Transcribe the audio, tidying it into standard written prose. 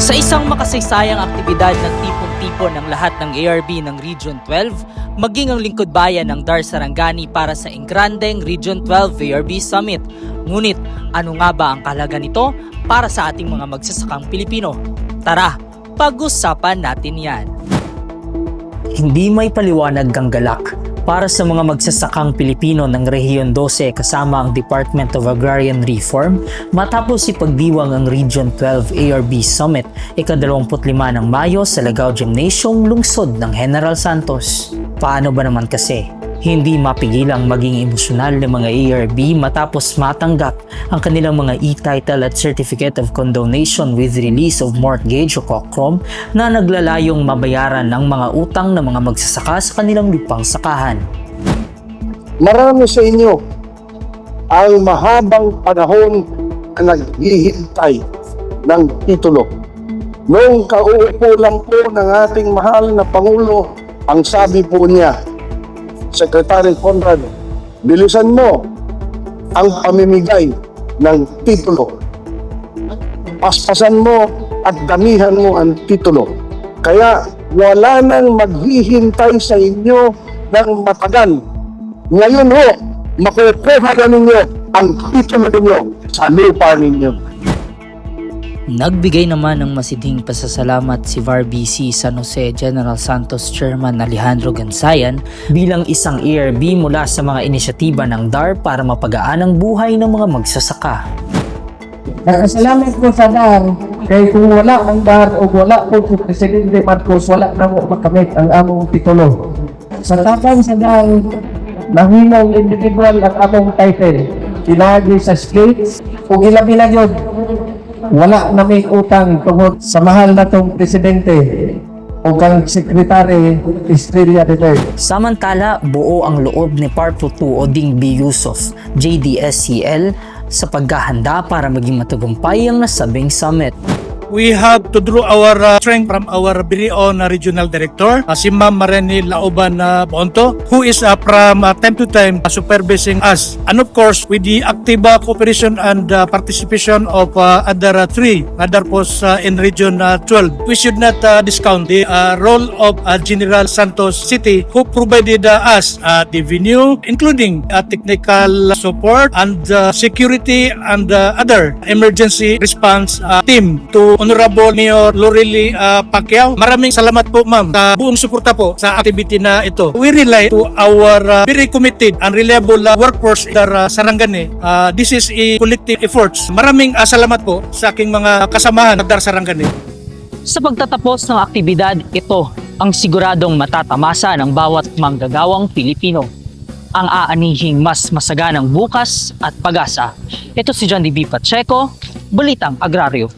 Sa isang makasaysayang aktibidad ng tipon-tipon ng lahat ng ARB ng Region 12, maging ang lingkod bayan ng Dar Sarangani para sa Engrandeng Region 12 ARB Summit. Ngunit ano nga ba ang kahalaga nito para sa ating mga magsasakang Pilipino? Tara, pag-usapan natin yan. Hindi may paliwanag ang galak para sa mga magsasakang Pilipino ng Rehiyon 12 kasama ang Department of Agrarian Reform matapos ipagdiwang ang Region 12 ARB Summit ika-25 ng Mayo sa Lagao Gymnasium, lungsod ng General Santos. Paano ba naman kasi? Hindi mapigilang maging emosyonal ng mga ARB matapos matanggap ang kanilang mga e-title at Certificate of Condonation with release of mortgage o COCROM na naglalayong mabayaran ng mga utang ng mga magsasaka sa kanilang lupang sakahan. Marami sa inyo ang mahabang panahon na naghihintay ng titulo. Noong kauupo lang po ng ating mahal na Pangulo, ang sabi po niya, Secretary Conrad, bilisan mo ang pamimigay ng titulo. Paspasan mo at damihan mo ang titulo. Kaya wala nang maghihintay sa inyo ng matagal. Ngayon ho, makukuha na ninyo ang titulo ninyo sa lupa ninyo. Nagbigay naman ng masidhing pasasalamat si VARBC San Jose General Santos Chairman Alejandro Gansayan bilang isang ARB mula sa mga inisyatiba ng DAR para mapagaan ang buhay ng mga magsasaka. Salamat po sa DAR, kaya kung wala ang DAR o wala po si Presidente Marcos, wala na mo makamit ang among titulo. Sa tapang sa DAR, nahinong individual ang among title, pinagi sa states, kung ilabi-lag yun, wala na may utang tungod sa mahal na tong Presidente o kang Secretary Estrella III. Samantala, buo ang loob ni Parto 2 Oding B. Yusuf, JDSCL, sa paghahanda para maging matagumpay ang nasabing summit. We have to draw our strength from our very own regional director, si Ma'am Mareni Laoban Bonto, who is from time to time supervising us. And of course, with the active cooperation and participation of other three other posts in Region 12. We should not discount the role of General Santos City, who provided us the venue, including technical support and security and other emergency response team to Honorable Mayor Lorely Pacquiao. Maraming salamat po ma'am sa buong suporta po sa activity na ito. We rely to our very committed and reliable workforce in Sarangani. This is a collective efforts. Maraming salamat po sa aking mga kasamahan ng Dar Sarangani. Sa pagtatapos ng aktibidad, ito ang siguradong matatamasa ng bawat manggagawang Pilipino. Ang aanihing mas masaganang bukas at pag-asa. Ito si John D. B. Pacheco, Balitang Agraryo.